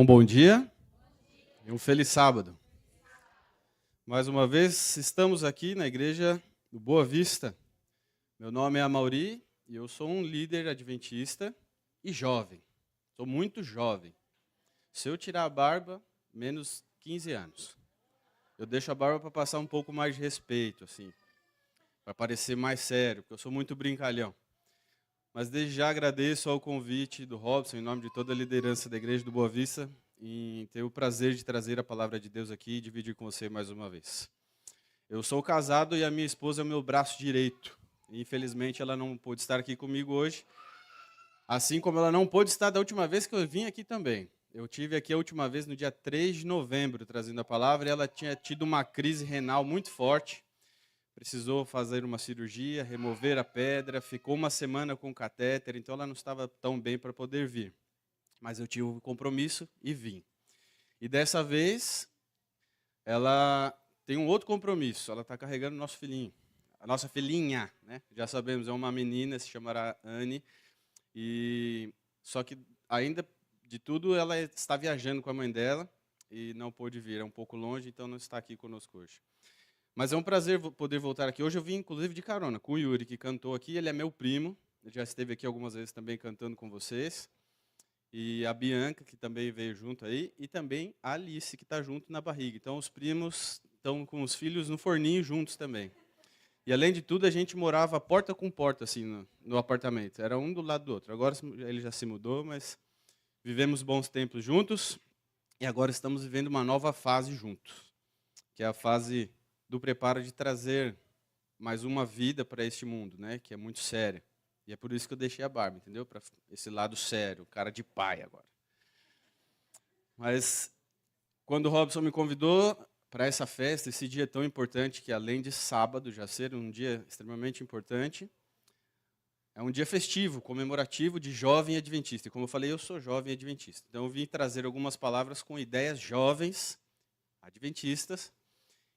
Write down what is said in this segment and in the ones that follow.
Um bom dia e um feliz sábado. Mais uma vez, estamos aqui na igreja do Boa Vista. Meu nome é Amaury e eu sou um líder adventista e jovem. Sou muito jovem. Se eu tirar a barba, menos 15 anos. Eu deixo a barba para passar um pouco mais de respeito, assim, para parecer mais sério, porque eu sou muito brincalhão. Mas desde já agradeço ao convite do Robson, em nome de toda a liderança da igreja do Boa Vista, em ter o prazer de trazer a palavra de Deus aqui e dividir com você mais uma vez. Eu sou casado e a minha esposa é o meu braço direito. Infelizmente, ela não pôde estar aqui comigo hoje, assim como ela não pôde estar da última vez que eu vim aqui também. Eu tive aqui a última vez no dia 3 de novembro, trazendo a palavra, e ela tinha tido uma crise renal muito forte. Precisou fazer uma cirurgia, remover a pedra, ficou uma semana com catéter, então ela não estava tão bem para poder vir. Mas eu tive um compromisso e vim. E dessa vez, ela tem um outro compromisso, ela está carregando o nosso filhinho, a nossa filhinha, né? Já sabemos, é uma menina, se chamará Anne, só que ainda de tudo ela está viajando com a mãe dela e não pôde vir, é um pouco longe, então não está aqui conosco hoje. Mas é um prazer poder voltar aqui. Hoje eu vim, inclusive, de carona com o Yuri, que cantou aqui. Ele é meu primo. Ele já esteve aqui algumas vezes também cantando com vocês. E a Bianca, que também veio junto aí. E também a Alice, que está junto na barriga. Então, os primos estão com os filhos no forninho juntos também. E, além de tudo, a gente morava porta com porta, assim, no apartamento. Era um do lado do outro. Agora ele já se mudou, mas vivemos bons tempos juntos. E agora estamos vivendo uma nova fase juntos, que é a fase do preparo de trazer mais uma vida para este mundo, né? Que é muito séria. E é por isso que eu deixei a barba, entendeu? Para esse lado sério, cara de pai agora. Mas quando o Robson me convidou para essa festa, esse dia tão importante, que além de sábado já ser um dia extremamente importante, é um dia festivo, comemorativo de jovem adventista. E como eu falei, eu sou jovem adventista. Então eu vim trazer algumas palavras com ideias jovens adventistas.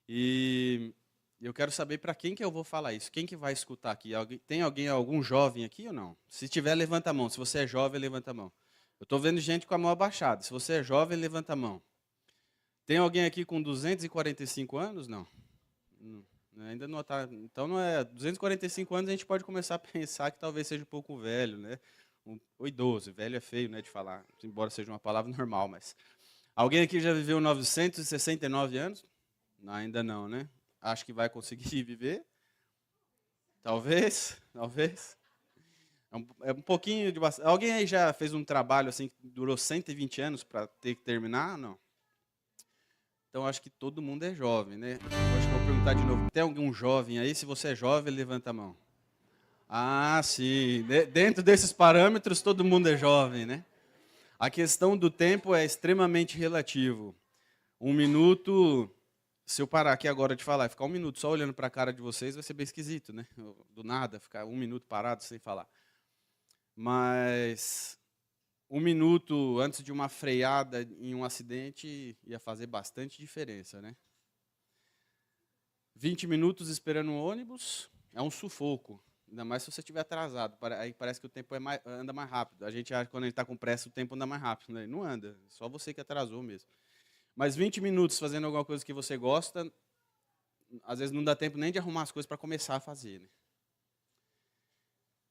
E eu quero saber para quem que eu vou falar isso. Quem que vai escutar aqui? Tem algum jovem aqui ou não? Se tiver, levanta a mão. Se você é jovem, levanta a mão. Eu estou vendo gente com a mão abaixada. Se você é jovem, levanta a mão. Tem alguém aqui com 245 anos? Não. Ainda não está. Então, não é 245 anos, a gente pode começar a pensar que talvez seja um pouco velho, né? Ou idoso. Velho é feio, né, de falar, embora seja uma palavra normal, mas... Alguém aqui já viveu 969 anos? Ainda não, né? Acho que vai conseguir viver. Talvez, talvez. É um pouquinho de bastante. Alguém aí já fez um trabalho assim que durou 120 anos para ter que terminar? Não. Então acho que todo mundo é jovem, né? Eu acho que vou perguntar de novo. Tem algum jovem aí? Se você é jovem, levanta a mão. Ah, sim. Dentro desses parâmetros, todo mundo é jovem, né? A questão do tempo é extremamente relativo. Um minuto. Se eu parar aqui agora de falar e ficar um minuto só olhando para a cara de vocês, vai ser bem esquisito, né? Do nada, ficar um minuto parado sem falar. Mas um minuto antes de uma freada em um acidente ia fazer bastante diferença, né? 20 minutos esperando um ônibus é um sufoco. Ainda mais se você estiver atrasado. Aí parece que o tempo anda mais rápido. A gente acha que quando a gente está com pressa, o tempo anda mais rápido. Né? Não anda, só você que atrasou mesmo. Mas 20 minutos fazendo alguma coisa que você gosta, às vezes não dá tempo nem de arrumar as coisas para começar a fazer. Né?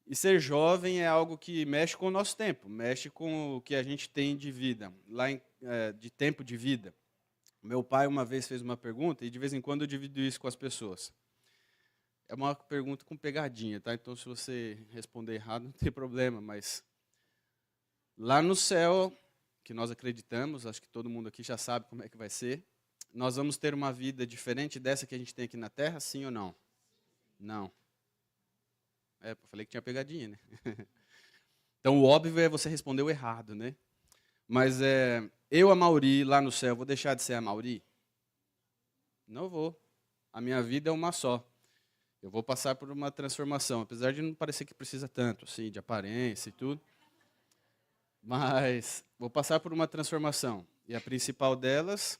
E ser jovem é algo que mexe com o nosso tempo, mexe com o que a gente tem de vida, de tempo de vida. Meu pai uma vez fez uma pergunta, e de vez em quando eu divido isso com as pessoas. É uma pergunta com pegadinha, tá? Então, se você responder errado, não tem problema, mas lá no céu, que nós acreditamos, acho que todo mundo aqui já sabe como é que vai ser, nós vamos ter uma vida diferente dessa que a gente tem aqui na Terra, sim ou não? Não. Eu falei que tinha pegadinha, né? Então, o óbvio é você responder o errado, né? Mas eu, Amaury, lá no céu, vou deixar de ser Amaury? Não vou. A minha vida é uma só. Eu vou passar por uma transformação, apesar de não parecer que precisa tanto, assim, de aparência e tudo. Mas vou passar por uma transformação. E a principal delas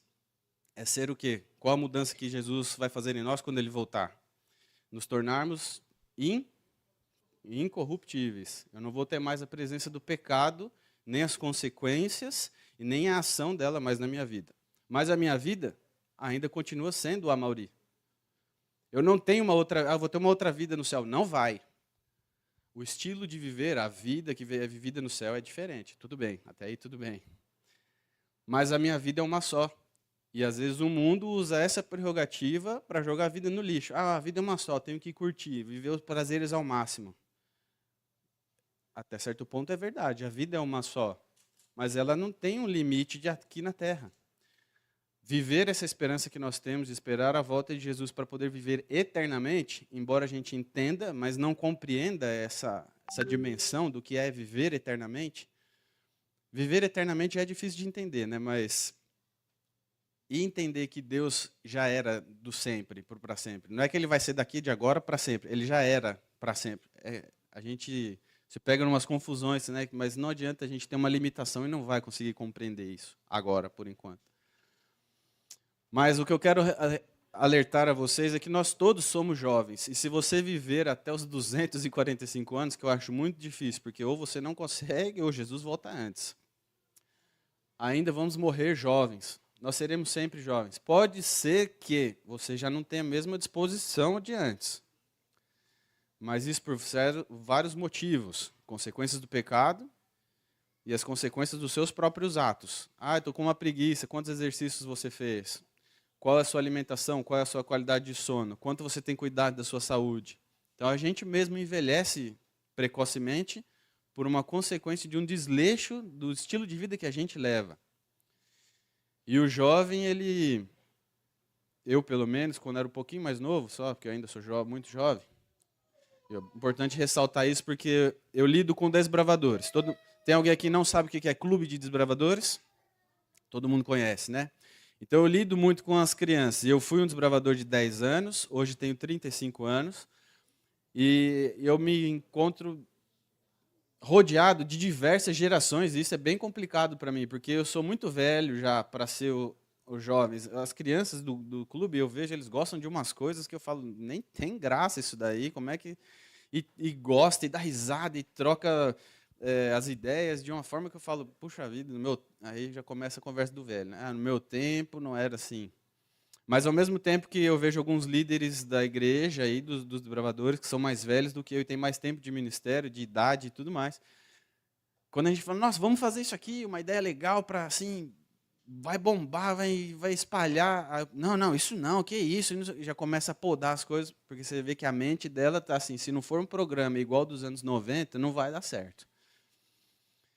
é ser o quê? Qual a mudança que Jesus vai fazer em nós quando Ele voltar? Nos tornarmos incorruptíveis. Eu não vou ter mais a presença do pecado, nem as consequências, e nem a ação dela mais na minha vida. Mas a minha vida ainda continua sendo o Amaury. Eu não tenho uma outra, vou ter uma outra vida no céu. Não vai. O estilo de viver, a vida que é vivida no céu é diferente. Tudo bem, até aí tudo bem. Mas a minha vida é uma só. E às vezes o mundo usa essa prerrogativa para jogar a vida no lixo. A vida é uma só, tenho que curtir, viver os prazeres ao máximo. Até certo ponto é verdade, a vida é uma só. Mas ela não tem um limite de aqui na Terra. Viver essa esperança que nós temos, esperar a volta de Jesus para poder viver eternamente, embora a gente entenda, mas não compreenda essa dimensão do que é viver eternamente. Viver eternamente é difícil de entender, né? Mas e entender que Deus já era do sempre, para sempre. Não é que ele vai ser daqui de agora para sempre, ele já era para sempre. A gente se pega em umas confusões, né? Mas não adianta a gente ter uma limitação e não vai conseguir compreender isso agora, por enquanto. Mas o que eu quero alertar a vocês é que nós todos somos jovens. E se você viver até os 245 anos, que eu acho muito difícil, porque ou você não consegue ou Jesus volta antes. Ainda vamos morrer jovens. Nós seremos sempre jovens. Pode ser que você já não tenha a mesma disposição de antes. Mas isso por vários motivos. Consequências do pecado e as consequências dos seus próprios atos. Ah, estou com uma preguiça. Quantos exercícios você fez? Qual é a sua alimentação? Qual é a sua qualidade de sono? Quanto você tem cuidado da sua saúde? Então a gente mesmo envelhece precocemente por uma consequência de um desleixo do estilo de vida que a gente leva. E o jovem, eu pelo menos, quando era um pouquinho mais novo, só porque eu ainda sou muito jovem, é importante ressaltar isso porque eu lido com desbravadores. Tem alguém aqui que não sabe o que é clube de desbravadores? Todo mundo conhece, né? Então eu lido muito com as crianças. Eu fui um desbravador de 10 anos, hoje tenho 35 anos, e eu me encontro rodeado de diversas gerações, e isso é bem complicado para mim, porque eu sou muito velho já para ser os jovens. As crianças do clube, eu vejo, eles gostam de umas coisas que eu falo, nem tem graça isso daí, como é que... E gosta, e dá risada, e troca as ideias de uma forma que eu falo, puxa vida, aí já começa a conversa do velho, né? No meu tempo não era assim. Mas ao mesmo tempo que eu vejo alguns líderes da igreja e dos desbravadores que são mais velhos do que eu e têm mais tempo de ministério, de idade e tudo mais. Quando a gente fala, nossa, vamos fazer isso aqui, uma ideia legal para, assim, vai bombar, vai espalhar. Não, isso não, que isso? Já começa a podar as coisas, porque você vê que a mente dela está assim, se não for um programa igual dos anos 90, não vai dar certo.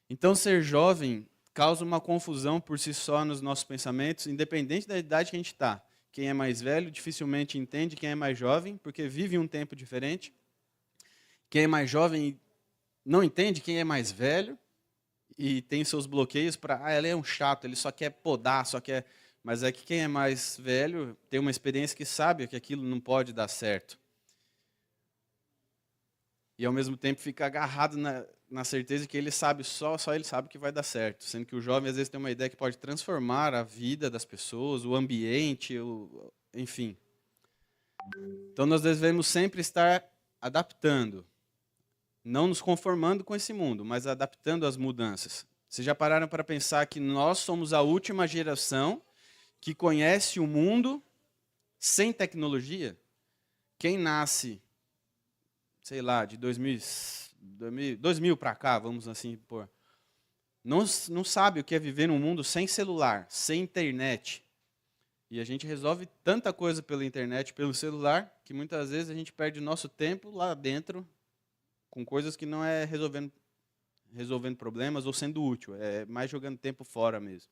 Então, ser jovem causa uma confusão por si só nos nossos pensamentos, independente da idade que a gente está. Quem é mais velho dificilmente entende quem é mais jovem, porque vive um tempo diferente. Quem é mais jovem não entende quem é mais velho e tem seus bloqueios para, ele é um chato, ele só quer podar, só quer... Mas é que quem é mais velho tem uma experiência que sabe que aquilo não pode dar certo. E ao mesmo tempo fica agarrado na certeza que ele sabe, só ele sabe que vai dar certo. Sendo que o jovem às vezes tem uma ideia que pode transformar a vida das pessoas, o ambiente, enfim. Então nós devemos sempre estar adaptando. Não nos conformando com esse mundo, mas adaptando às mudanças. Vocês já pararam para pensar que nós somos a última geração que conhece o mundo sem tecnologia? Quem nasce, sei lá, de 2000 para cá, vamos assim pôr, não sabe o que é viver num mundo sem celular, sem internet. E a gente resolve tanta coisa pela internet, pelo celular, que muitas vezes a gente perde nosso tempo lá dentro com coisas que não é resolvendo problemas ou sendo útil, é mais jogando tempo fora mesmo.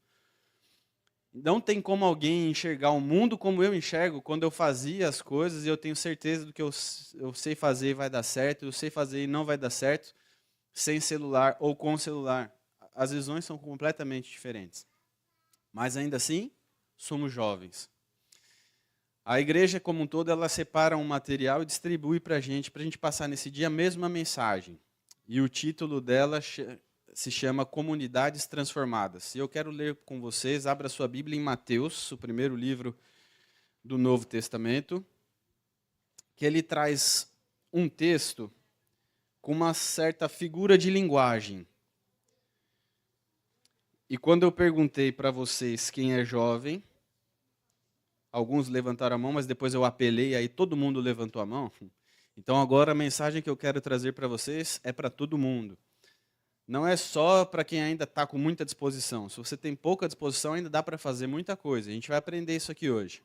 Não tem como alguém enxergar o mundo como eu enxergo quando eu fazia as coisas e eu tenho certeza do que eu sei fazer e vai dar certo, eu sei fazer e não vai dar certo, sem celular ou com celular. As visões são completamente diferentes. Mas ainda assim, somos jovens. A igreja como um todo, ela separa um material e distribui para a gente passar nesse dia a mesma mensagem. E o título dela se chama Comunidades Transformadas. E eu quero ler com vocês, abra sua Bíblia em Mateus, o primeiro livro do Novo Testamento, que ele traz um texto com uma certa figura de linguagem. E quando eu perguntei para vocês quem é jovem, alguns levantaram a mão, mas depois eu apelei, e aí todo mundo levantou a mão. Então agora a mensagem que eu quero trazer para vocês é para todo mundo. Não é só para quem ainda está com muita disposição. Se você tem pouca disposição, ainda dá para fazer muita coisa. A gente vai aprender isso aqui hoje.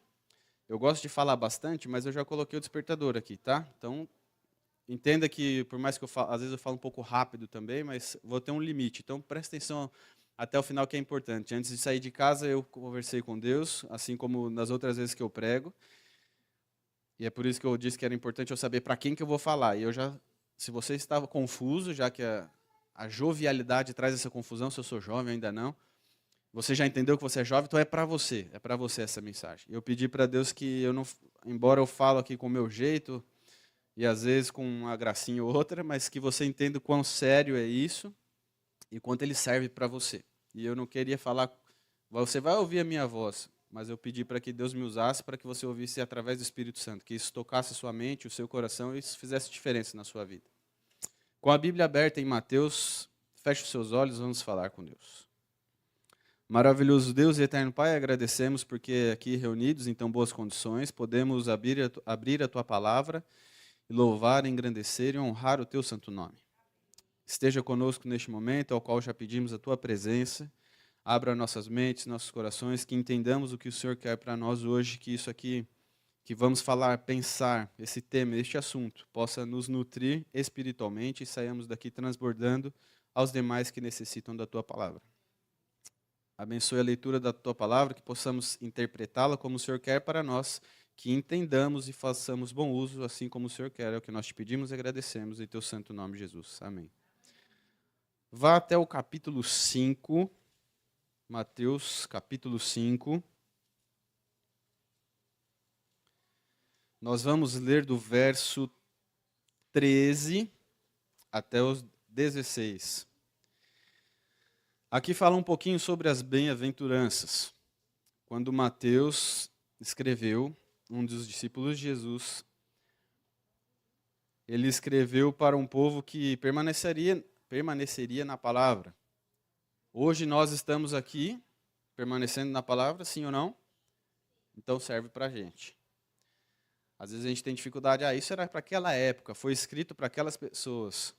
Eu gosto de falar bastante, mas eu já coloquei o despertador aqui, tá? Então, entenda que, por mais que às vezes eu falo um pouco rápido também, mas vou ter um limite. Então, presta atenção até o final, que é importante. Antes de sair de casa, eu conversei com Deus, assim como nas outras vezes que eu prego. E é por isso que eu disse que era importante eu saber para quem que eu vou falar. E eu já, se você estava confuso, já que a jovialidade traz essa confusão, se eu sou jovem ainda não, você já entendeu que você é jovem, então é para você essa mensagem. Eu pedi para Deus que eu não, embora eu falo aqui com o meu jeito, e às vezes com uma gracinha ou outra, mas que você entenda o quão sério é isso e quanto ele serve para você. E eu não queria falar, você vai ouvir a minha voz, mas eu pedi para que Deus me usasse para que você ouvisse através do Espírito Santo, que isso tocasse a sua mente, o seu coração e isso fizesse diferença na sua vida. Com a Bíblia aberta em Mateus, feche os seus olhos, vamos falar com Deus. Maravilhoso Deus e eterno Pai, agradecemos porque aqui reunidos em tão boas condições, podemos abrir a Tua palavra e louvar, engrandecer e honrar o Teu santo nome. Esteja conosco neste momento, ao qual já pedimos a Tua presença. Abra nossas mentes, nossos corações, que entendamos o que o Senhor quer para nós hoje, que isso aqui que vamos falar, pensar, esse tema, este assunto, possa nos nutrir espiritualmente e saiamos daqui transbordando aos demais que necessitam da Tua palavra. Abençoe a leitura da Tua palavra, que possamos interpretá-la como o Senhor quer para nós, que entendamos e façamos bom uso, assim como o Senhor quer. É o que nós te pedimos e agradecemos em Teu santo nome, Jesus. Amém. Vá até o capítulo 5, Mateus capítulo 5. Nós vamos ler do verso 13 até os 16. Aqui fala um pouquinho sobre as bem-aventuranças. Quando Mateus escreveu, um dos discípulos de Jesus, ele escreveu para um povo que permaneceria na palavra. Hoje nós estamos aqui, permanecendo na palavra, sim ou não? Então serve para a gente. Às vezes a gente tem dificuldade, isso era para aquela época, foi escrito para aquelas pessoas.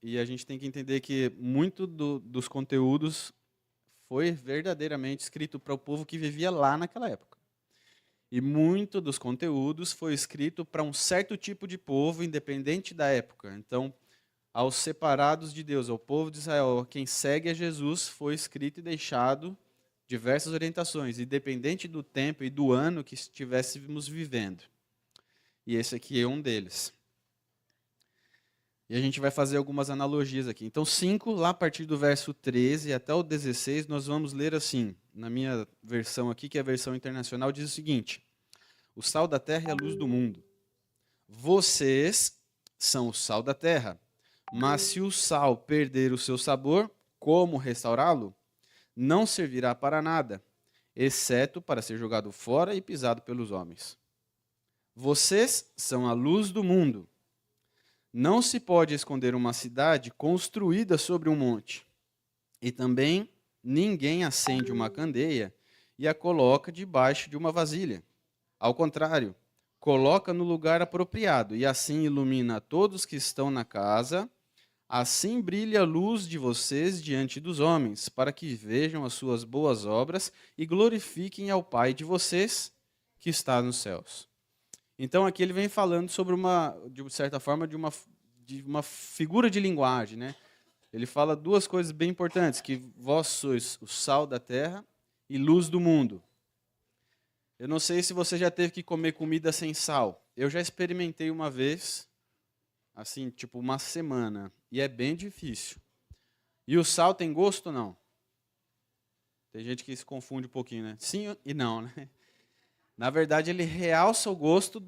E a gente tem que entender que muito dos conteúdos foi verdadeiramente escrito para o povo que vivia lá naquela época. E muito dos conteúdos foi escrito para um certo tipo de povo, independente da época. Então, aos separados de Deus, ao povo de Israel, quem segue a Jesus, foi escrito e deixado diversas orientações, independente do tempo e do ano que estivéssemos vivendo. E esse aqui é um deles. E a gente vai fazer algumas analogias aqui. Então, 5, lá a partir do verso 13 até o 16, nós vamos ler assim. Na minha versão aqui, que é a versão internacional, diz o seguinte: o sal da terra é a luz do mundo. Vocês são o sal da terra. Mas se o sal perder o seu sabor, como restaurá-lo? Não servirá para nada, exceto para ser jogado fora e pisado pelos homens. Vocês são a luz do mundo. Não se pode esconder uma cidade construída sobre um monte. E também ninguém acende uma candeia e a coloca debaixo de uma vasilha. Ao contrário, coloca no lugar apropriado e assim ilumina todos que estão na casa. Assim brilha a luz de vocês diante dos homens, para que vejam as suas boas obras e glorifiquem ao Pai de vocês que está nos céus. Então aqui ele vem falando sobre de certa forma, de uma figura de linguagem, né? Ele fala duas coisas bem importantes, que vós sois o sal da terra e luz do mundo. Eu não sei se você já teve que comer comida sem sal. Eu já experimentei uma vez, assim, tipo uma semana, e é bem difícil. E o sal tem gosto ou não? Tem gente que se confunde um pouquinho, né? Sim e não, né? Na verdade, ele realça o gosto,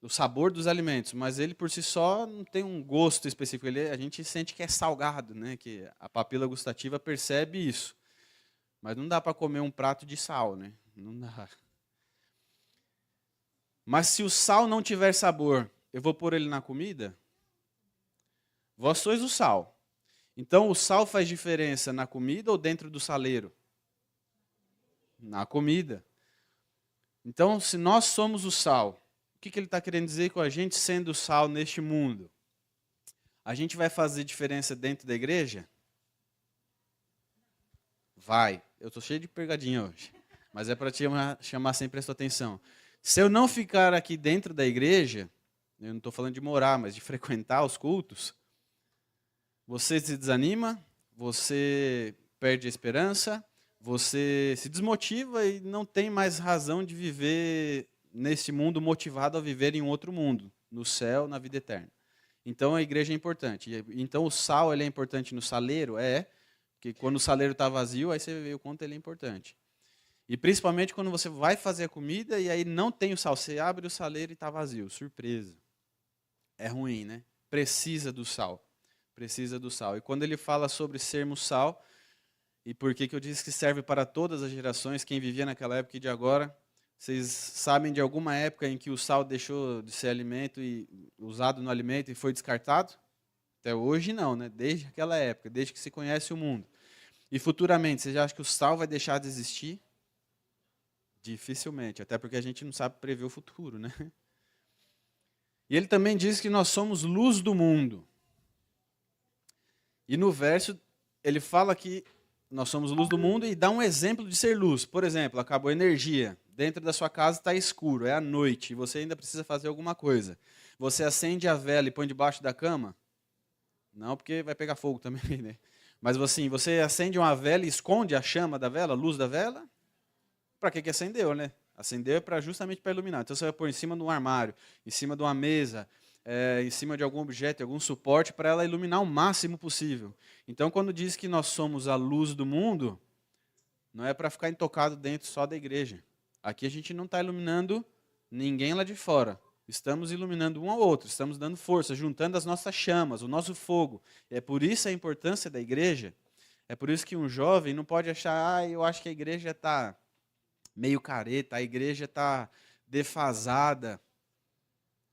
o sabor dos alimentos, mas ele por si só não tem um gosto específico. A gente sente que é salgado, né? Que a papila gustativa percebe isso. Mas não dá para comer um prato de sal, né? Não dá. Mas se o sal não tiver sabor, eu vou pôr ele na comida? Vós sois o sal. Então, o sal faz diferença na comida ou dentro do saleiro? Na comida. Então, se nós somos o sal, o que ele está querendo dizer com a gente sendo o sal neste mundo? A gente vai fazer diferença dentro da igreja? Vai. Eu estou cheio de pegadinha hoje. Mas é para te chamar sempre a sua atenção. Se eu não ficar aqui dentro da igreja, eu não estou falando de morar, mas de frequentar os cultos, você se desanima, você perde a esperança, você se desmotiva e não tem mais razão de viver nesse mundo motivado a viver em outro mundo, no céu, na vida eterna. Então a igreja é importante. Então o sal ele é importante no saleiro? É, porque quando o saleiro está vazio, aí você vê o quanto ele é importante. E principalmente quando você vai fazer a comida e aí não tem o sal. Você abre o saleiro e está vazio. Surpresa. É ruim, né? Precisa do sal. Precisa do sal. E quando ele fala sobre sermos sal, e por que eu disse que serve para todas as gerações, quem vivia naquela época e de agora, vocês sabem de alguma época em que o sal deixou de ser alimento e usado no alimento e foi descartado? Até hoje não, né? Desde aquela época, desde que se conhece o mundo. E futuramente, vocês já acham que o sal vai deixar de existir? Dificilmente, até porque a gente não sabe prever o futuro, né? E ele também diz que nós somos luz do mundo. E no verso, ele fala que nós somos luz do mundo e dá um exemplo de ser luz. Por exemplo, acabou a energia. Dentro da sua casa está escuro, é a noite, e você ainda precisa fazer alguma coisa. Você acende a vela e põe debaixo da cama? Não, porque vai pegar fogo também, né? Mas assim, você acende uma vela e esconde a chama da vela, a luz da vela? Para que acendeu, né? Acendeu é justamente para iluminar. Então você vai pôr em cima de um armário, em cima de uma mesa, em cima de algum objeto, algum suporte, para ela iluminar o máximo possível. Então quando diz que nós somos a luz do mundo, não é para ficar intocado dentro só da igreja. Aqui a gente não está iluminando ninguém lá de fora. Estamos iluminando um ao outro, estamos dando força, juntando as nossas chamas, o nosso fogo. É por isso a importância da igreja. É por isso que um jovem não pode achar, eu acho que a igreja está meio careta, a igreja está defasada,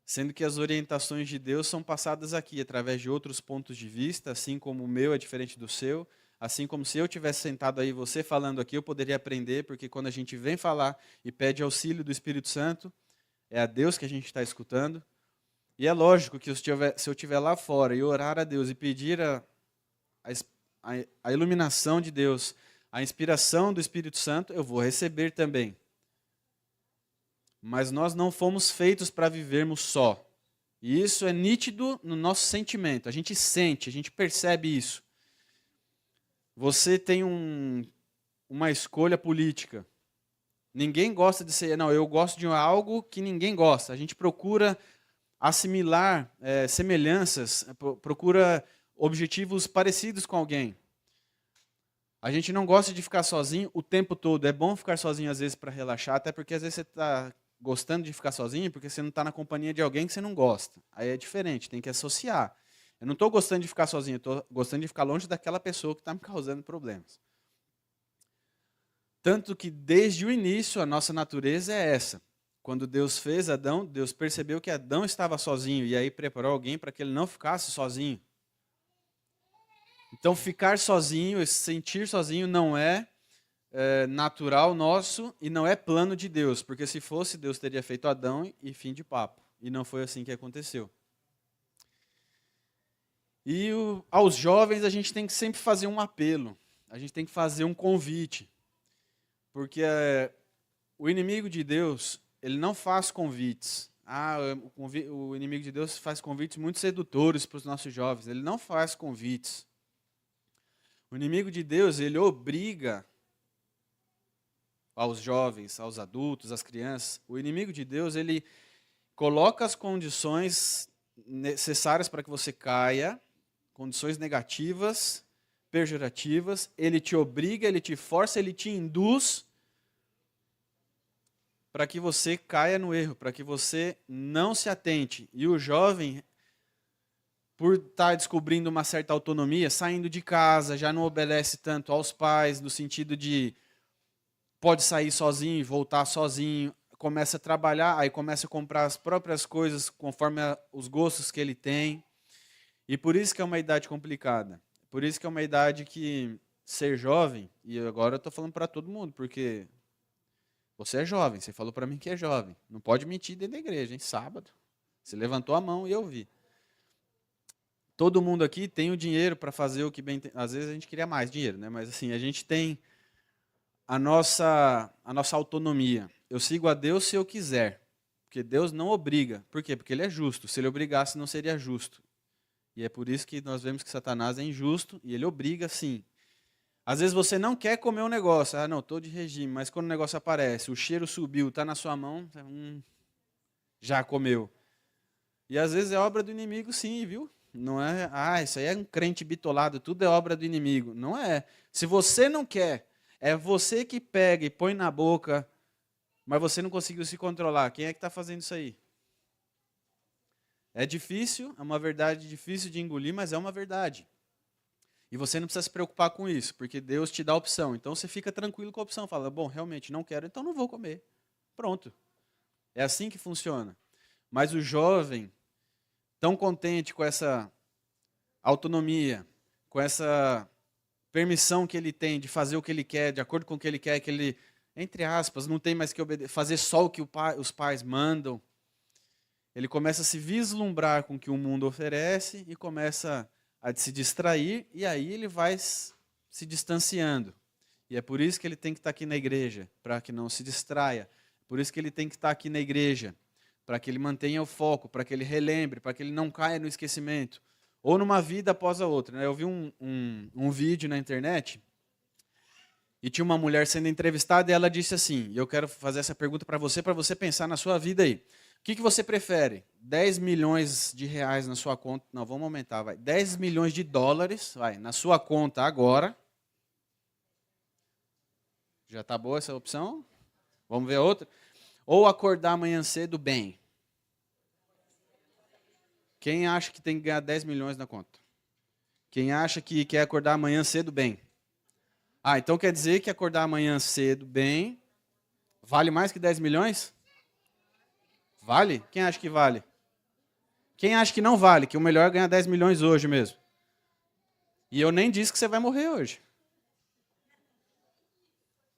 sendo que as orientações de Deus são passadas aqui, através de outros pontos de vista, assim como o meu é diferente do seu, assim como se eu tivesse sentado aí, você falando aqui, eu poderia aprender, porque quando a gente vem falar e pede auxílio do Espírito Santo, é a Deus que a gente está escutando, e é lógico que se eu estiver lá fora e orar a Deus e pedir a iluminação de Deus, a inspiração do Espírito Santo, eu vou receber também. Mas nós não fomos feitos para vivermos só. E isso é nítido no nosso sentimento. A gente sente, a gente percebe isso. Você tem uma escolha política. Ninguém gosta de ser... Não, eu gosto de algo que ninguém gosta. A gente procura assimilar semelhanças, procura objetivos parecidos com alguém. A gente não gosta de ficar sozinho o tempo todo. É bom ficar sozinho às vezes para relaxar, até porque às vezes você está gostando de ficar sozinho porque você não está na companhia de alguém que você não gosta. Aí é diferente, tem que associar. Eu não estou gostando de ficar sozinho, eu estou gostando de ficar longe daquela pessoa que está me causando problemas. Tanto que desde o início a nossa natureza é essa. Quando Deus fez Adão, Deus percebeu que Adão estava sozinho e aí preparou alguém para que ele não ficasse sozinho. Então, ficar sozinho, sentir sozinho não é natural nosso e não é plano de Deus, porque se fosse, Deus teria feito Adão e fim de papo. E não foi assim que aconteceu. E aos jovens a gente tem que sempre fazer um apelo, a gente tem que fazer um convite, porque o inimigo de Deus, ele não faz convites. O inimigo de Deus faz convites muito sedutores para os nossos jovens, ele não faz convites. O inimigo de Deus, ele obriga aos jovens, aos adultos, às crianças. O inimigo de Deus, ele coloca as condições necessárias para que você caia, condições negativas, pejorativas. Ele te obriga, ele te força, ele te induz para que você caia no erro, para que você não se atente. E o jovem, por estar descobrindo uma certa autonomia, saindo de casa, já não obedece tanto aos pais, no sentido de pode sair sozinho e voltar sozinho, começa a trabalhar, aí começa a comprar as próprias coisas conforme os gostos que ele tem. E por isso que é uma idade complicada. Por isso que é uma idade que ser jovem, e agora eu estou falando para todo mundo, porque você é jovem, você falou para mim que é jovem. Não pode mentir dentro da igreja, hein? Sábado. Você levantou a mão e eu vi. Todo mundo aqui tem o dinheiro para fazer o que bem... Às vezes a gente queria mais dinheiro, né? Mas assim, a gente tem a nossa autonomia. Eu sigo a Deus se eu quiser. Porque Deus não obriga. Por quê? Porque Ele é justo. Se Ele obrigasse, não seria justo. E é por isso que nós vemos que Satanás é injusto e ele obriga sim. Às vezes você não quer comer um negócio. Ah, não, estou de regime. Mas quando o negócio aparece, o cheiro subiu, está na sua mão, já comeu. E às vezes é obra do inimigo sim, viu? Não é, isso aí é um crente bitolado, tudo é obra do inimigo. Não é. Se você não quer, é você que pega e põe na boca, mas você não conseguiu se controlar. Quem é que está fazendo isso aí? É difícil, é uma verdade difícil de engolir, mas é uma verdade. E você não precisa se preocupar com isso, porque Deus te dá a opção. Então você fica tranquilo com a opção. Fala, bom, realmente não quero, então não vou comer. Pronto. É assim que funciona. Mas o jovem, tão contente com essa autonomia, com essa permissão que ele tem de fazer o que ele quer, de acordo com o que ele quer, que ele, entre aspas, não tem mais que fazer só o que os pais mandam. Ele começa a se vislumbrar com o que o mundo oferece e começa a se distrair, e aí ele vai se distanciando. E é por isso que ele tem que estar aqui na igreja, para que não se distraia. Por isso que ele tem que estar aqui na igreja, para que ele mantenha o foco, para que ele relembre, para que ele não caia no esquecimento. Ou numa vida após a outra. Né? Eu vi um vídeo na internet, e tinha uma mulher sendo entrevistada, e ela disse assim, e eu quero fazer essa pergunta para você pensar na sua vida aí. O que você prefere? 10 milhões de reais na sua conta? Não, vamos aumentar, vai. 10 milhões de dólares, vai, na sua conta agora. Já está boa essa opção? Vamos ver a outra? Ou acordar amanhã cedo bem? Quem acha que tem que ganhar 10 milhões na conta? Quem acha que quer acordar amanhã cedo bem? Então quer dizer que acordar amanhã cedo bem vale mais que 10 milhões? Vale? Quem acha que vale? Quem acha que não vale? Que o melhor é ganhar 10 milhões hoje mesmo. E eu nem disse que você vai morrer hoje.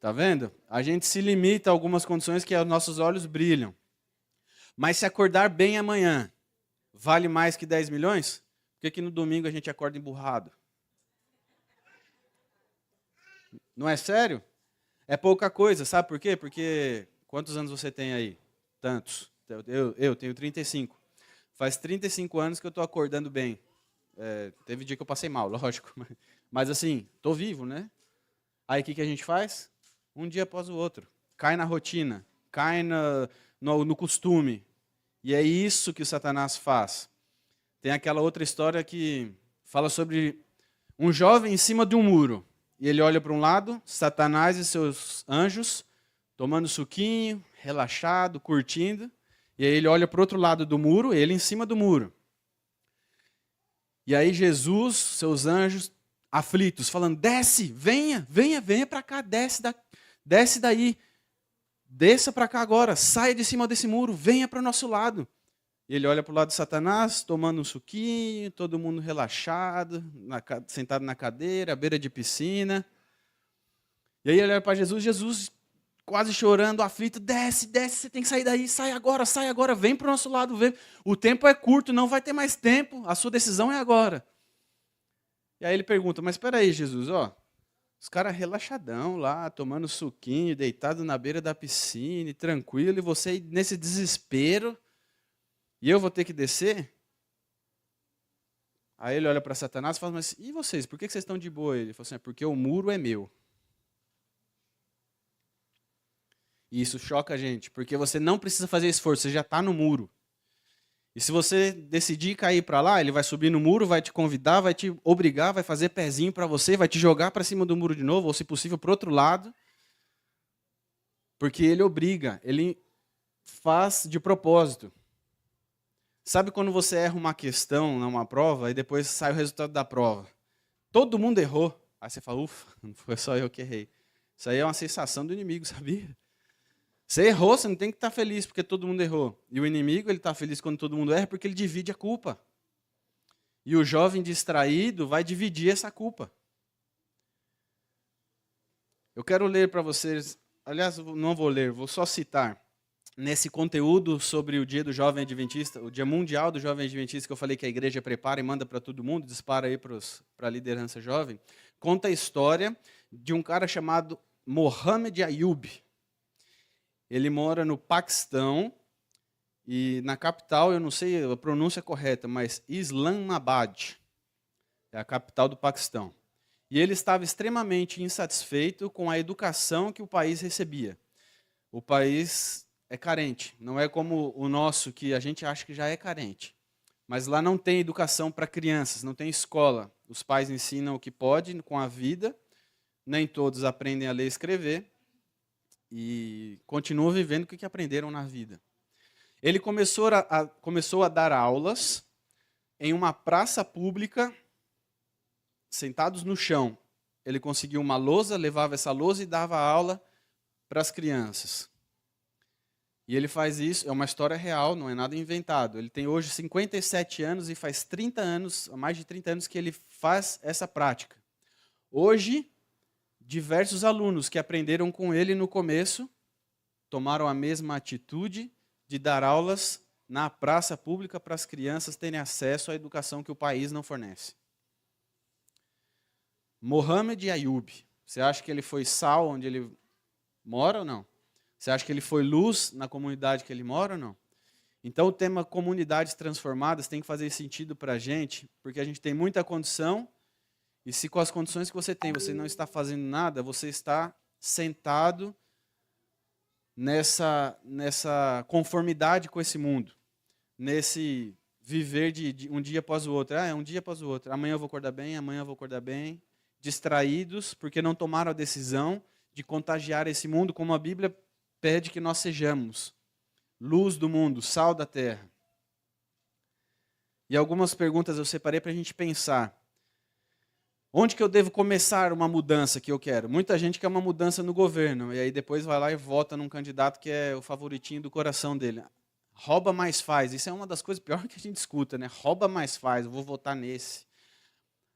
Tá vendo? A gente se limita a algumas condições que os nossos olhos brilham. Mas se acordar bem amanhã, vale mais que 10 milhões? Por que no domingo a gente acorda emburrado? Não é sério? É pouca coisa, sabe por quê? Porque quantos anos você tem aí? Tantos. Eu tenho 35. Faz 35 anos que eu estou acordando bem. Teve dia que eu passei mal, lógico. Mas assim, estou vivo, né? Aí o que a gente faz? Um dia após o outro. Cai na rotina, cai no costume. E é isso que o Satanás faz. Tem aquela outra história que fala sobre um jovem em cima de um muro. E ele olha para um lado, Satanás e seus anjos, tomando suquinho, relaxado, curtindo. E aí ele olha para o outro lado do muro, ele em cima do muro. E aí Jesus, seus anjos, aflitos, falando, desce, venha para cá, desce daí. Desça para cá agora, saia de cima desse muro, venha para o nosso lado. E ele olha para o lado de Satanás, tomando um suquinho, todo mundo relaxado, sentado na cadeira, à beira de piscina. E aí ele olha para Jesus quase chorando, aflito, desce, você tem que sair daí, sai agora, vem para o nosso lado, vem. O tempo é curto, não vai ter mais tempo, a sua decisão é agora. E aí ele pergunta, mas espera aí, Jesus, os caras relaxadão lá, tomando suquinho, deitado na beira da piscina, tranquilo, e você nesse desespero, e eu vou ter que descer? Aí ele olha para Satanás e fala, mas e vocês, por que vocês estão de boa? Ele fala assim, porque o muro é meu. E isso choca a gente, porque você não precisa fazer esforço, você já está no muro. E se você decidir cair para lá, ele vai subir no muro, vai te convidar, vai te obrigar, vai fazer pezinho para você, vai te jogar para cima do muro de novo, ou se possível para o outro lado. Porque ele obriga, ele faz de propósito. Sabe quando você erra uma questão numa prova e depois sai o resultado da prova? Todo mundo errou. Aí você fala, ufa, não foi só eu que errei. Isso aí é uma sensação do inimigo, sabia? Você errou, você não tem que estar feliz porque todo mundo errou. E o inimigo, ele está feliz quando todo mundo erra porque ele divide a culpa. E o jovem distraído vai dividir essa culpa. Eu quero ler para vocês, aliás, não vou ler, vou só citar. Nesse conteúdo sobre o Dia do Jovem Adventista, o Dia Mundial do Jovem Adventista, que eu falei que a igreja prepara e manda para todo mundo, dispara aí para a liderança jovem, conta a história de um cara chamado Mohamed Ayub. Ele mora no Paquistão e na capital, eu não sei a pronúncia correta, mas Islamabad, é a capital do Paquistão. E ele estava extremamente insatisfeito com a educação que o país recebia. O país é carente, não é como o nosso, que a gente acha que já é carente. Mas lá não tem educação para crianças, não tem escola. Os pais ensinam o que pode com a vida, nem todos aprendem a ler e escrever, e continuam vivendo o que aprenderam na vida. Ele começou a dar aulas em uma praça pública, sentados no chão. Ele conseguiu uma lousa, levava essa lousa e dava aula para as crianças. E ele faz isso, é uma história real, não é nada inventado. Ele tem hoje 57 anos e faz 30 anos, mais de 30 anos que ele faz essa prática. Hoje, diversos alunos que aprenderam com ele no começo tomaram a mesma atitude de dar aulas na praça pública para as crianças terem acesso à educação que o país não fornece. Mohamed Ayub, você acha que ele foi sal onde ele mora ou não? Você acha que ele foi luz na comunidade que ele mora ou não? Então o tema comunidades transformadas tem que fazer sentido para a gente, porque a gente tem muita condição, e se com as condições que você tem, você não está fazendo nada, você está sentado nessa conformidade com esse mundo, nesse viver de um dia após o outro. É um dia após o outro. Amanhã eu vou acordar bem, amanhã eu vou acordar bem. Distraídos, porque não tomaram a decisão de contagiar esse mundo como a Bíblia pede que nós sejamos. Luz do mundo, sal da terra. E algumas perguntas eu separei para a gente pensar. Onde que eu devo começar uma mudança que eu quero? Muita gente quer uma mudança no governo, e aí depois vai lá e vota num candidato que é o favoritinho do coração dele. Rouba mais faz. Isso é uma das coisas piores que a gente escuta, né? Rouba mais faz, eu vou votar nesse.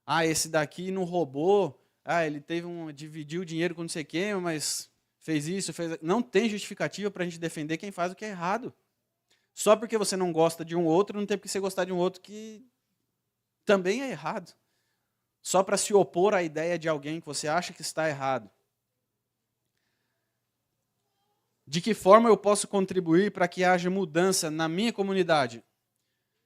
Ah, esse daqui não roubou. Ah, ele dividiu o dinheiro com não sei quem, mas fez isso, fez... Não tem justificativa para a gente defender quem faz o que é errado. Só porque você não gosta de um outro, não tem porque você gostar de um outro que também é errado. Só para se opor à ideia de alguém que você acha que está errado. De que forma eu posso contribuir para que haja mudança na minha comunidade?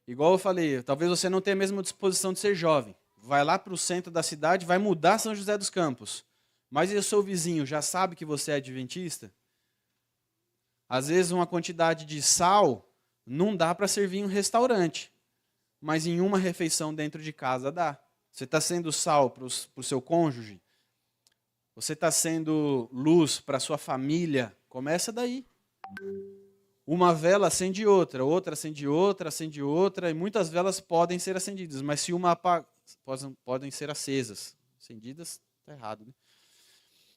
Igual eu falei, talvez você não tenha a mesma disposição de ser jovem. Vai lá para o centro da cidade, vai mudar São José dos Campos. Mas e o seu vizinho já sabe que você é adventista? Às vezes uma quantidade de sal não dá para servir em um restaurante, mas em uma refeição dentro de casa dá. Você está sendo sal para o seu cônjuge? Você está sendo luz para a sua família? Começa daí. Uma vela acende outra, outra acende outra, acende outra, e muitas velas podem ser acendidas, mas se uma apaga, podem ser acesas. Acendidas, está errado, né?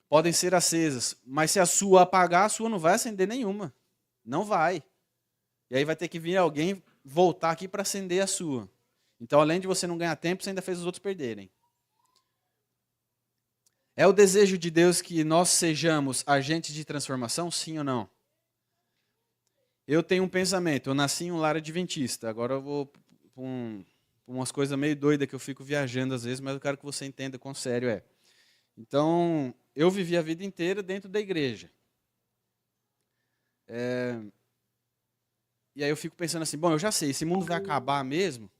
Podem ser acesas, mas se a sua apagar, a sua não vai acender nenhuma. Não vai. E aí vai ter que vir alguém voltar aqui para acender a sua. Então, além de você não ganhar tempo, você ainda fez os outros perderem. É o desejo de Deus que nós sejamos agentes de transformação, sim ou não? Eu tenho um pensamento, eu nasci em um lar adventista, agora eu vou para umas coisas meio doidas que eu fico viajando às vezes, mas eu quero que você entenda quão sério é. Então, eu vivi a vida inteira dentro da igreja. E aí eu fico pensando assim, bom, eu já sei, esse mundo vai acabar mesmo,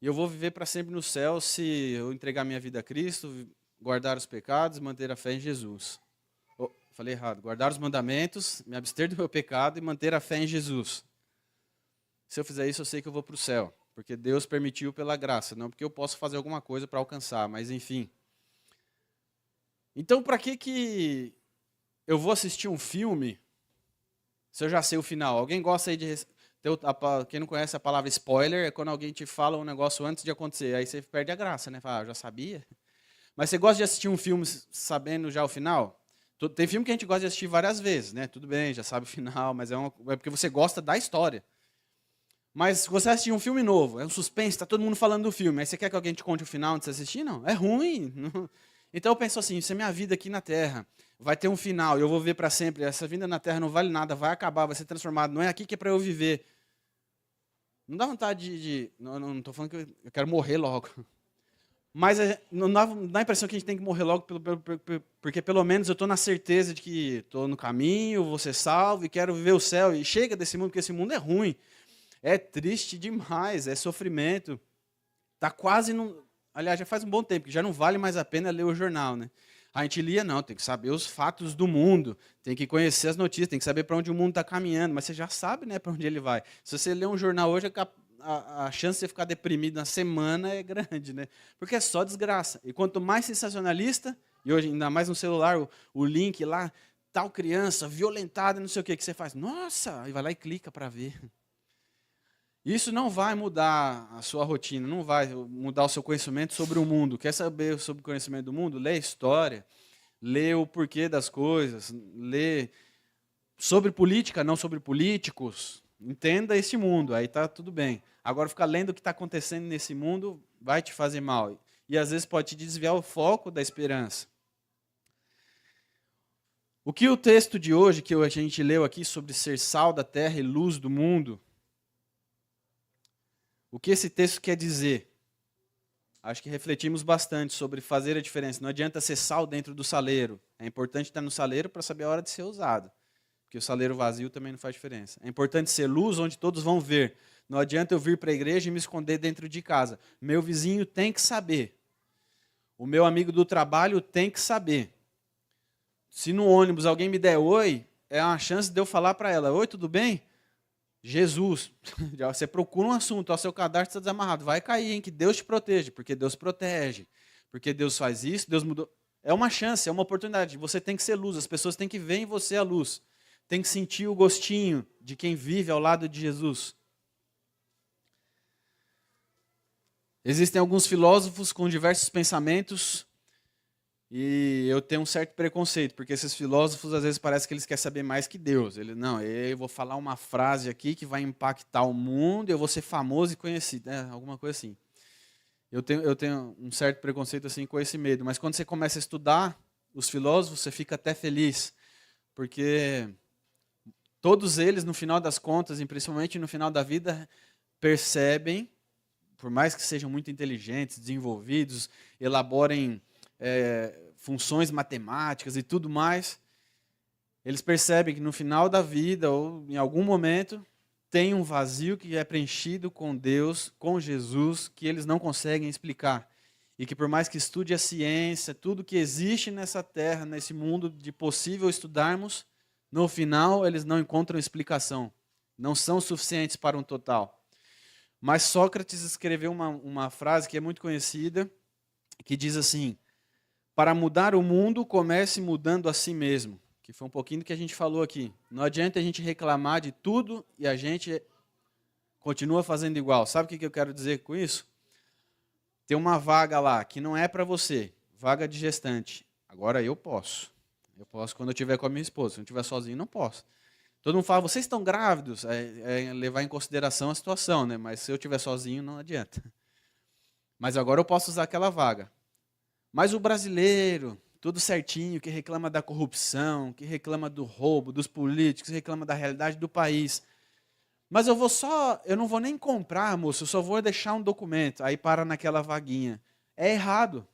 e eu vou viver para sempre no céu se eu entregar minha vida a Cristo, guardar os pecados, manter a fé em Jesus. Falei errado. Guardar os mandamentos, me abster do meu pecado e manter a fé em Jesus. Se eu fizer isso, eu sei que eu vou para o céu, porque Deus permitiu pela graça, não porque eu posso fazer alguma coisa para alcançar, mas enfim. Então, para que eu vou assistir um filme se eu já sei o final? Alguém gosta aí de... Quem não conhece a palavra spoiler é quando alguém te fala um negócio antes de acontecer. Aí você perde a graça, né? Fala, eu já sabia. Mas você gosta de assistir um filme sabendo já o final? Tem filme que a gente gosta de assistir várias vezes, né? Tudo bem, já sabe o final, mas é porque você gosta da história. Mas você assistir um filme novo, é um suspense, está todo mundo falando do filme, aí você quer que alguém te conte o final antes de você assistir? Não, é ruim. Então eu penso assim, isso é minha vida aqui na Terra, vai ter um final, eu vou viver para sempre, essa vida na Terra não vale nada, vai acabar, vai ser transformado, não é aqui que é para eu viver. Não dá vontade não estou falando que eu quero morrer logo. Mas não dá a impressão que a gente tem que morrer logo, porque pelo menos eu estou na certeza de que estou no caminho, vou ser salvo e quero viver o céu. E chega desse mundo, porque esse mundo é ruim. É triste demais, é sofrimento. Tá quase no... Aliás, já faz um bom tempo que já não vale mais a pena ler o jornal, né? A gente lia, não, tem que saber os fatos do mundo, tem que conhecer as notícias, tem que saber para onde o mundo está caminhando, mas você já sabe, né, para onde ele vai. Se você ler um jornal hoje, a chance de você ficar deprimido na semana é grande, né? Porque é só desgraça. E quanto mais sensacionalista, e hoje ainda mais no celular, o link lá, tal criança violentada, não sei o que você faz. Nossa, e vai lá e clica para ver. Isso não vai mudar a sua rotina, não vai mudar o seu conhecimento sobre o mundo. Quer saber sobre o conhecimento do mundo? Lê a história, lê o porquê das coisas, lê sobre política, não sobre políticos. Entenda esse mundo, aí está tudo bem. Agora, ficar lendo o que está acontecendo nesse mundo vai te fazer mal. E às vezes pode te desviar o foco da esperança. O que o texto de hoje, que a gente leu aqui sobre ser sal da terra e luz do mundo, o que esse texto quer dizer? Acho que refletimos bastante sobre fazer a diferença. Não adianta ser sal dentro do saleiro. É importante estar no saleiro para saber a hora de ser usado. Porque o saleiro vazio também não faz diferença. É importante ser luz onde todos vão ver. Não adianta eu vir para a igreja e me esconder dentro de casa. Meu vizinho tem que saber. O meu amigo do trabalho tem que saber. Se no ônibus alguém me der oi, é uma chance de eu falar para ela: oi, tudo bem? Jesus, você procura um assunto, o seu cadastro está desamarrado, vai cair, hein? Que Deus te protege, porque Deus protege, porque Deus faz isso, Deus mudou. É uma chance, é uma oportunidade, você tem que ser luz, as pessoas têm que ver em você a luz, tem que sentir o gostinho de quem vive ao lado de Jesus. Existem alguns filósofos com diversos pensamentos, e eu tenho um certo preconceito, porque esses filósofos, às vezes, parece que eles querem saber mais que Deus. Não, eu vou falar uma frase aqui que vai impactar o mundo, eu vou ser famoso e conhecido, alguma coisa assim. Eu tenho um certo preconceito assim com esse medo, mas quando você começa a estudar os filósofos, você fica até feliz, porque todos eles, no final das contas, e principalmente no final da vida, percebem, por mais que sejam muito inteligentes, desenvolvidos, elaborem funções matemáticas e tudo mais, eles percebem que no final da vida, ou em algum momento, tem um vazio que é preenchido com Deus, com Jesus, que eles não conseguem explicar. E que por mais que estude a ciência, tudo que existe nessa terra, nesse mundo de possível estudarmos, no final eles não encontram explicação. Não são suficientes para um total. Mas Sócrates escreveu uma frase que é muito conhecida, que diz assim: para mudar o mundo, comece mudando a si mesmo. Que foi um pouquinho do que a gente falou aqui. Não adianta a gente reclamar de tudo e a gente continua fazendo igual. Sabe o que eu quero dizer com isso? Tem uma vaga lá que não é para você, vaga de gestante. Agora eu posso. Eu posso quando eu estiver com a minha esposa. Se eu estiver sozinho, não posso. Todo mundo fala, vocês estão grávidos? É levar em consideração a situação, né? Mas se eu estiver sozinho, não adianta. Mas agora eu posso usar aquela vaga. Mas o brasileiro, tudo certinho, que reclama da corrupção, que reclama do roubo, dos políticos, que reclama da realidade do país. Mas eu não vou nem comprar, moço, eu só vou deixar um documento. Aí para naquela vaguinha. É errado.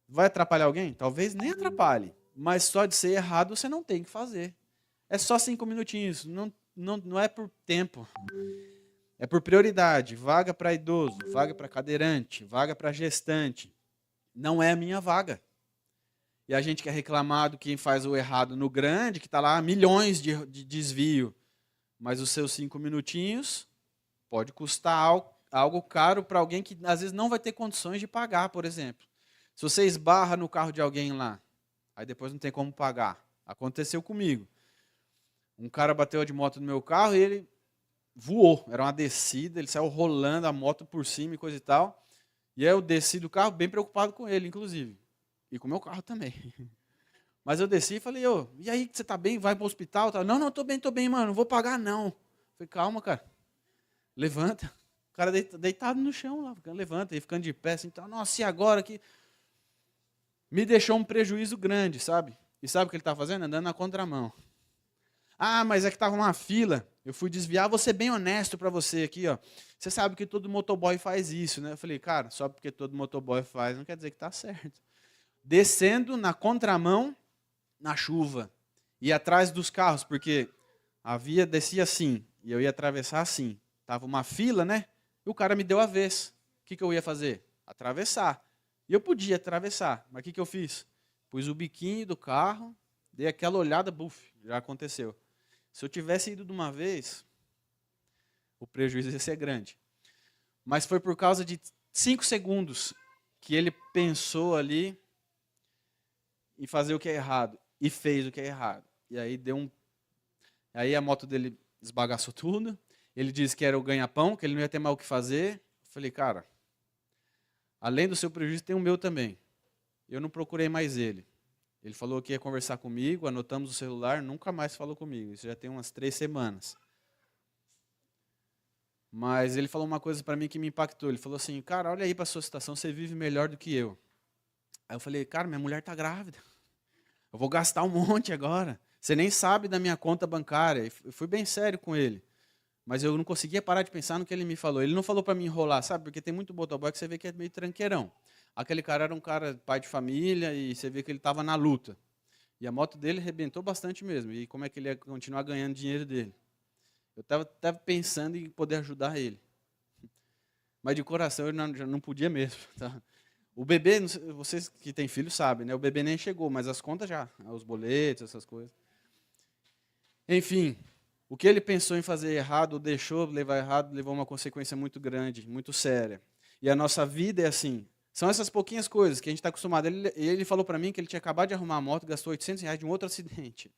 Vai atrapalhar alguém? Talvez nem atrapalhe. Mas só de ser errado você não tem que fazer. É só 5 minutinhos. Não é por tempo. É por prioridade. Vaga para idoso, vaga para cadeirante, vaga para gestante. Não é a minha vaga. E a gente quer reclamar do quem faz o errado no grande, que está lá milhões de desvio. Mas os seus 5 minutinhos pode custar algo caro para alguém que às vezes não vai ter condições de pagar, por exemplo. Se você esbarra no carro de alguém lá, aí depois não tem como pagar. Aconteceu comigo. Um cara bateu de moto no meu carro e ele voou. Era uma descida, ele saiu rolando a moto por cima e coisa e tal. E aí eu desci do carro bem preocupado com ele, inclusive. E com o meu carro também. Mas eu desci e falei, e aí, você tá bem? Vai pro hospital? Não, estou bem, mano, não vou pagar não. Falei, calma, cara. levanta. O cara deitado no chão lá, levanta e ficando de pé, assim, então, nossa, e agora que... Me deixou um prejuízo grande, sabe? E sabe o que ele estava fazendo? Andando na contramão. Ah, mas é que estava uma fila, eu fui desviar, vou ser bem honesto para você aqui, ó. Você sabe que todo motoboy faz isso, né? Eu falei, cara, só porque todo motoboy faz, não quer dizer que está certo. Descendo na contramão, na chuva, e atrás dos carros, porque a via descia assim, e eu ia atravessar assim. Tava uma fila, né? E o cara me deu a vez. O que eu ia fazer? Atravessar. E eu podia atravessar, mas o que eu fiz? Pus o biquinho do carro, dei aquela olhada, buf, já aconteceu. Se eu tivesse ido de uma vez, o prejuízo ia ser grande. Mas foi por causa de 5 segundos que ele pensou ali em fazer o que é errado. E fez o que é errado. E aí Aí a moto dele esbagaçou tudo. Ele disse que era o ganha-pão, que ele não ia ter mais o que fazer. Eu falei, cara, além do seu prejuízo, tem o meu também. Eu não procurei mais ele. Ele falou que ia conversar comigo, anotamos o celular, nunca mais falou comigo. Isso já tem umas 3 semanas. Mas ele falou uma coisa para mim que me impactou. Ele falou assim, cara, olha aí para a sua situação, você vive melhor do que eu. Aí eu falei, cara, minha mulher está grávida. Eu vou gastar um monte agora. Você nem sabe da minha conta bancária. Eu fui bem sério com ele. Mas eu não conseguia parar de pensar no que ele me falou. Ele não falou para mim enrolar, sabe? Porque tem muito motoboy que você vê que é meio tranqueirão. Aquele cara era um cara pai de família e você vê que ele estava na luta. E a moto dele arrebentou bastante mesmo. E como é que ele ia continuar ganhando dinheiro dele? Eu estava pensando em poder ajudar ele. Mas de coração eu não podia mesmo. Tá? O bebê, vocês que têm filho sabem, né? O bebê nem chegou, mas as contas já. Os boletos, essas coisas. Enfim, o que ele pensou em fazer errado, deixou levar errado, levou uma consequência muito grande, muito séria. E a nossa vida é assim. São essas pouquinhas coisas que a gente está acostumado. Ele falou para mim que ele tinha acabado de arrumar a moto, gastou R$ 800 de um outro acidente.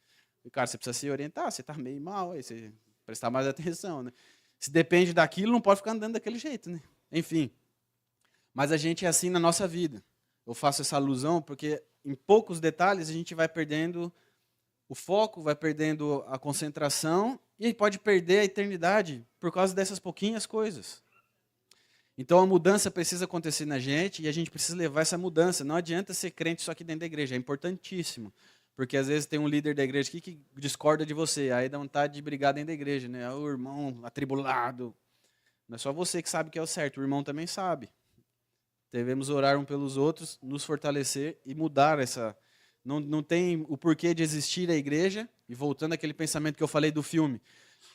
E, cara, você precisa se orientar, você está meio mal, aí você prestar mais atenção, né? Se depende daquilo, não pode ficar andando daquele jeito, né? Enfim. Mas a gente é assim na nossa vida. Eu faço essa alusão porque em poucos detalhes a gente vai perdendo o foco, vai perdendo a concentração e pode perder a eternidade por causa dessas pouquinhas coisas. Então a mudança precisa acontecer na gente e a gente precisa levar essa mudança. Não adianta ser crente só aqui dentro da igreja, é importantíssimo. Porque às vezes tem um líder da igreja aqui que discorda de você, aí dá vontade de brigar dentro da igreja, né? O irmão atribulado. Não é só você que sabe que é o certo, o irmão também sabe. Devemos orar uns pelos outros, nos fortalecer e mudar essa... Não tem o porquê de existir a igreja, e voltando àquele pensamento que eu falei do filme,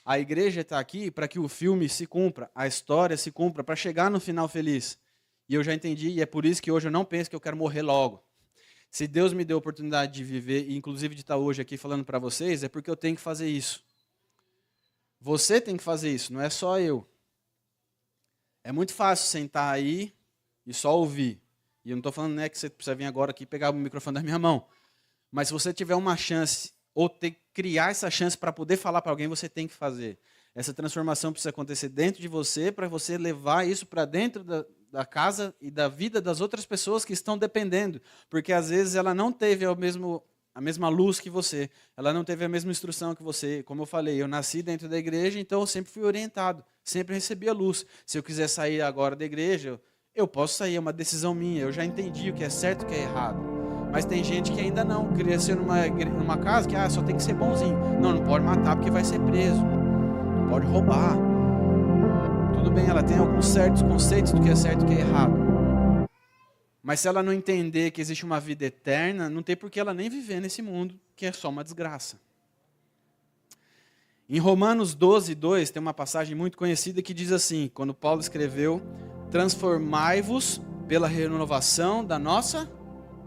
a igreja está aqui para que o filme se cumpra, a história se cumpra, para chegar no final feliz. E eu já entendi, e é por isso que hoje eu não penso que eu quero morrer logo. Se Deus me deu a oportunidade de viver, e inclusive de estar hoje aqui falando para vocês, é porque eu tenho que fazer isso. Você tem que fazer isso, não é só eu. É muito fácil sentar aí e só ouvir. E eu não estou falando né, que você precisa vir agora aqui e pegar o microfone da minha mão. Mas se você tiver uma chance, ou criar essa chance para poder falar para alguém, você tem que fazer. Essa transformação precisa acontecer dentro de você, para você levar isso para dentro da casa e da vida das outras pessoas que estão dependendo. Porque às vezes ela não teve a mesma luz que você, ela não teve a mesma instrução que você. Como eu falei, eu nasci dentro da igreja, então eu sempre fui orientado, sempre recebi a luz. Se eu quiser sair agora da igreja, eu posso sair, é uma decisão minha, eu já entendi o que é certo e o que é errado. Mas tem gente que ainda não, cresceu numa casa que só tem que ser bonzinho. Não pode matar porque vai ser preso. Não pode roubar. Tudo bem, ela tem alguns certos conceitos do que é certo e do que é errado. Mas se ela não entender que existe uma vida eterna, não tem por que ela nem viver nesse mundo, que é só uma desgraça. Em Romanos 12:2 tem uma passagem muito conhecida que diz assim, quando Paulo escreveu, transformai-vos pela renovação da nossa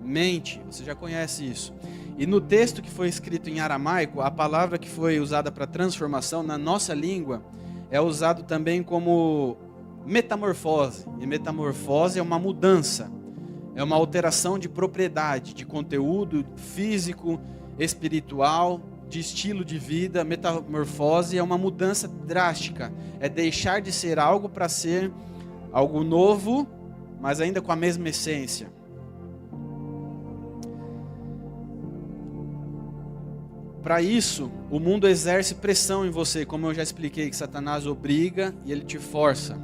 mente. Você já conhece isso. E no texto que foi escrito em aramaico, a palavra que foi usada para transformação na nossa língua é usado também como metamorfose. E metamorfose é uma mudança, é uma alteração de propriedade, de conteúdo físico, espiritual, de estilo de vida. Metamorfose é uma mudança drástica, é deixar de ser algo para ser algo novo, mas ainda com a mesma essência. para isso, o mundo exerce pressão em você, como eu já expliquei, que Satanás obriga e ele te força.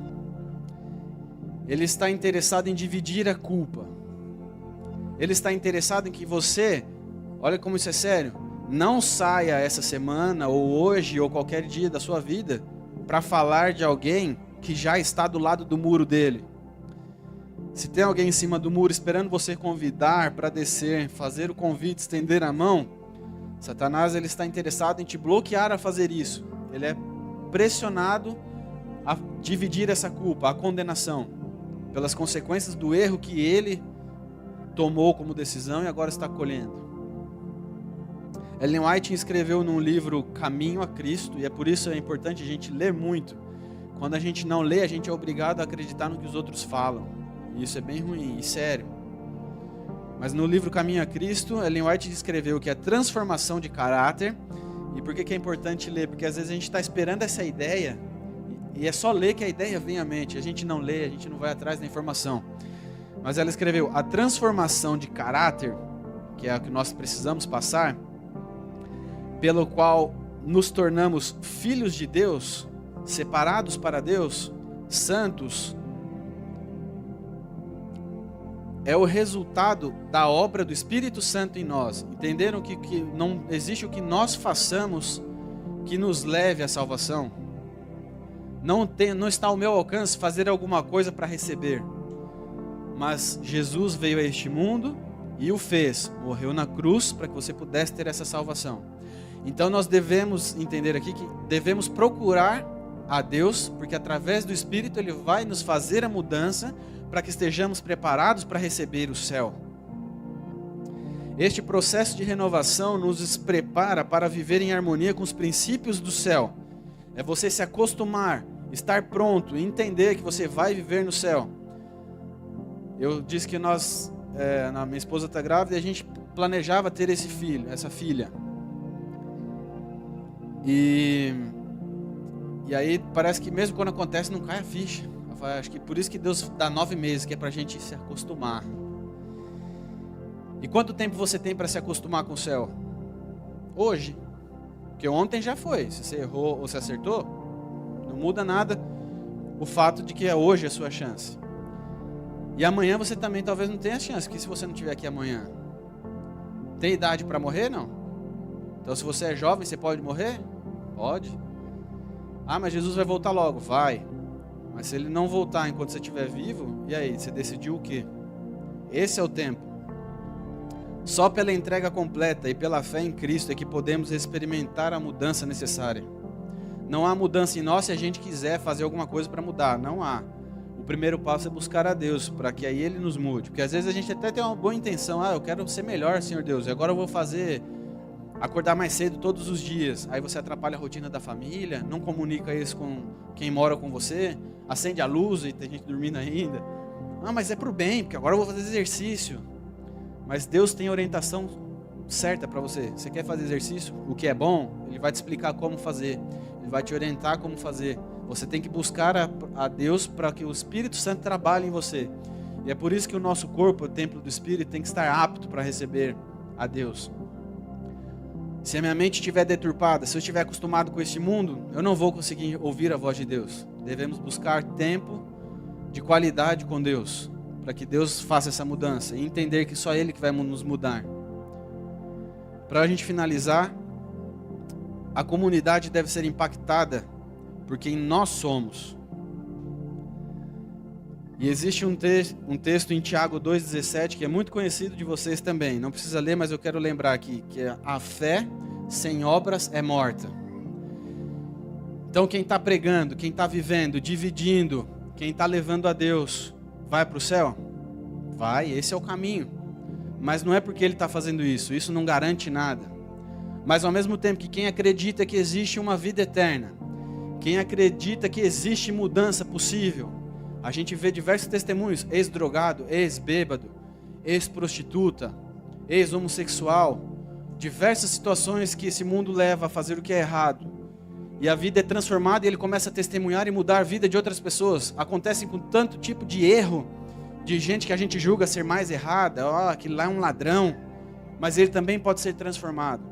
Ele está interessado em dividir a culpa. Ele está interessado em que você, olha como isso é sério, não saia essa semana, ou hoje, ou qualquer dia da sua vida, para falar de alguém que já está do lado do muro dele. Se tem alguém em cima do muro esperando você convidar para descer, fazer o convite, estender a mão, Satanás ele está interessado em te bloquear a fazer isso. Ele é pressionado a dividir essa culpa, a condenação, pelas consequências do erro que ele tomou como decisão e agora está colhendo. Ellen White escreveu num livro Caminho a Cristo, e é por isso é importante a gente ler muito. Quando a gente não lê, a gente é obrigado a acreditar no que os outros falam. E isso é bem ruim e sério. Mas no livro Caminho a Cristo, Ellen White escreveu que a transformação de caráter, e por que é importante ler? Porque às vezes a gente está esperando essa ideia, e é só ler que a ideia vem à mente. A gente não lê, a gente não vai atrás da informação. Mas ela escreveu, a transformação de caráter, que é o que nós precisamos passar, pelo qual nos tornamos filhos de Deus, separados para Deus, santos, é o resultado da obra do Espírito Santo em nós. Entenderam que não existe o que nós façamos que nos leve à salvação? Não está ao meu alcance fazer alguma coisa para receber. Mas Jesus veio a este mundo e o fez. Morreu na cruz para que você pudesse ter essa salvação. Então nós devemos entender aqui que devemos procurar a Deus, porque através do Espírito Ele vai nos fazer a mudança para que estejamos preparados para receber o céu. Este processo de renovação nos prepara para viver em harmonia com os princípios do céu. É você se acostumar, estar pronto, entender que você vai viver no céu. Eu disse que minha esposa está grávida e a gente planejava ter esse filho, essa filha. E aí parece que mesmo quando acontece não cai a ficha. Acho que por isso que Deus dá 9 meses, que é para a gente se acostumar. E quanto tempo você tem para se acostumar com o céu? Hoje. Porque ontem já foi. Se você errou ou se acertou, não muda nada o fato de que é hoje a sua chance. E amanhã você também talvez não tenha chance, que se você não estiver aqui amanhã. Tem idade para morrer? Não. Então se você é jovem, você pode morrer? Pode. Ah, mas Jesus vai voltar logo. Vai. Mas se ele não voltar enquanto você estiver vivo, e aí? Você decidiu o quê? Esse é o tempo. Só pela entrega completa e pela fé em Cristo é que podemos experimentar a mudança necessária. Não há mudança em nós se a gente quiser fazer alguma coisa para mudar. Não há. O primeiro passo é buscar a Deus, para que aí Ele nos mude. Porque às vezes a gente até tem uma boa intenção. Eu quero ser melhor, Senhor Deus. E agora eu vou acordar mais cedo todos os dias. Aí você atrapalha a rotina da família, não comunica isso com quem mora com você, acende a luz e tem gente dormindo ainda. Mas é pro bem, porque agora eu vou fazer exercício. Mas Deus tem orientação certa para você. Você quer fazer exercício? O que é bom, Ele vai te explicar como fazer. Ele vai te orientar como fazer. Você tem que buscar a Deus para que o Espírito Santo trabalhe em você. E é por isso que o nosso corpo, o templo do Espírito, tem que estar apto para receber a Deus. Se a minha mente estiver deturpada, se eu estiver acostumado com este mundo, eu não vou conseguir ouvir a voz de Deus. Devemos buscar tempo de qualidade com Deus, para que Deus faça essa mudança e entender que só Ele que vai nos mudar. Para a gente finalizar, a comunidade deve ser impactada por quem nós somos. E existe um texto em Tiago 2,17 que é muito conhecido de vocês também. Não precisa ler, mas eu quero lembrar aqui, que a fé sem obras é morta. Então quem está pregando, quem está vivendo, dividindo, quem está levando a Deus, vai para o céu? Vai, esse é o caminho. Mas não é porque ele está fazendo isso não garante nada. Mas ao mesmo tempo que quem acredita que existe uma vida eterna, quem acredita que existe mudança possível, a gente vê diversos testemunhos, ex-drogado, ex-bêbado, ex-prostituta, ex-homossexual, diversas situações que esse mundo leva a fazer o que é errado. E a vida é transformada e ele começa a testemunhar e mudar a vida de outras pessoas. Acontecem com tanto tipo de erro, de gente que a gente julga ser mais errada, aquele lá é um ladrão, mas ele também pode ser transformado.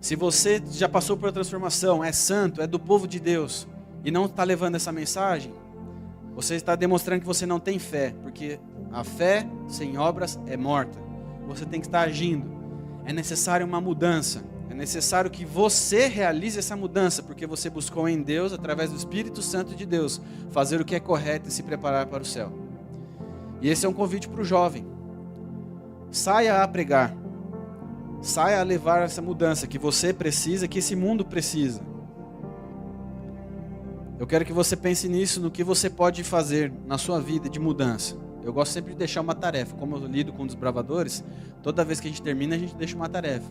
Se você já passou por a transformação, é santo, é do povo de Deus, e não está levando essa mensagem, você está demonstrando que você não tem fé, porque a fé sem obras é morta. Você tem que estar agindo. É necessário uma mudança. É necessário que você realize essa mudança, porque você buscou em Deus, através do Espírito Santo de Deus, fazer o que é correto e se preparar para o céu. E esse é um convite para o jovem. Saia a pregar. Saia a levar essa mudança que você precisa, que esse mundo precisa. Eu quero que você pense nisso, no que você pode fazer na sua vida de mudança. Eu gosto sempre de deixar uma tarefa. Como eu lido com desbravadores, toda vez que a gente termina, a gente deixa uma tarefa.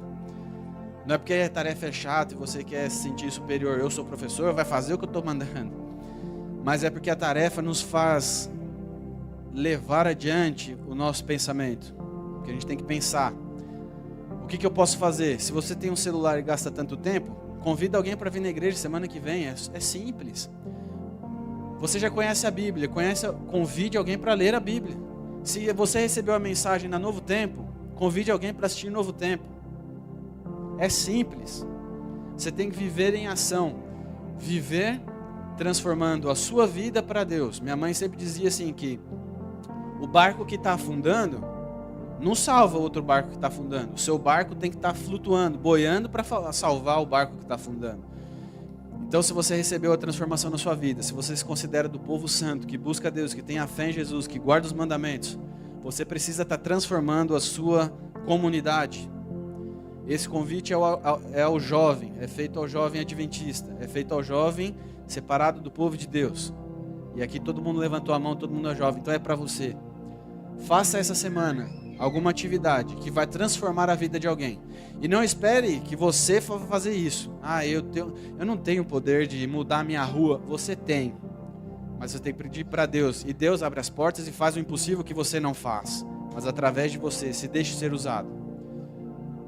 Não é porque a tarefa é chata e você quer se sentir superior. Eu sou professor, vai fazer o que eu estou mandando. Mas é porque a tarefa nos faz levar adiante o nosso pensamento. Porque a gente tem que pensar. O que eu posso fazer? Se você tem um celular e gasta tanto tempo, convida alguém para vir na igreja semana que vem. É simples. Você já conhece a Bíblia, convide alguém para ler a Bíblia. Se você recebeu a mensagem na Novo Tempo, convide alguém para assistir Novo Tempo. É simples. Você tem que viver em ação. Viver transformando a sua vida para Deus. Minha mãe sempre dizia assim que o barco que está afundando não salva outro barco que está afundando. O seu barco tem que estar flutuando, boiando para salvar o barco que está afundando. Então, se você recebeu a transformação na sua vida, se você se considera do povo santo, que busca Deus, que tem a fé em Jesus, que guarda os mandamentos, você precisa estar transformando a sua comunidade. Esse convite é ao jovem, é feito ao jovem adventista, é feito ao jovem separado do povo de Deus. E aqui todo mundo levantou a mão, todo mundo é jovem, então é para você. Faça essa semana alguma atividade que vai transformar a vida de alguém. E não espere que você for fazer isso. Eu não tenho o poder de mudar a minha rua. Você tem. Mas você tem que pedir para Deus. E Deus abre as portas e faz o impossível que você não faz. Mas através de você, se deixe ser usado.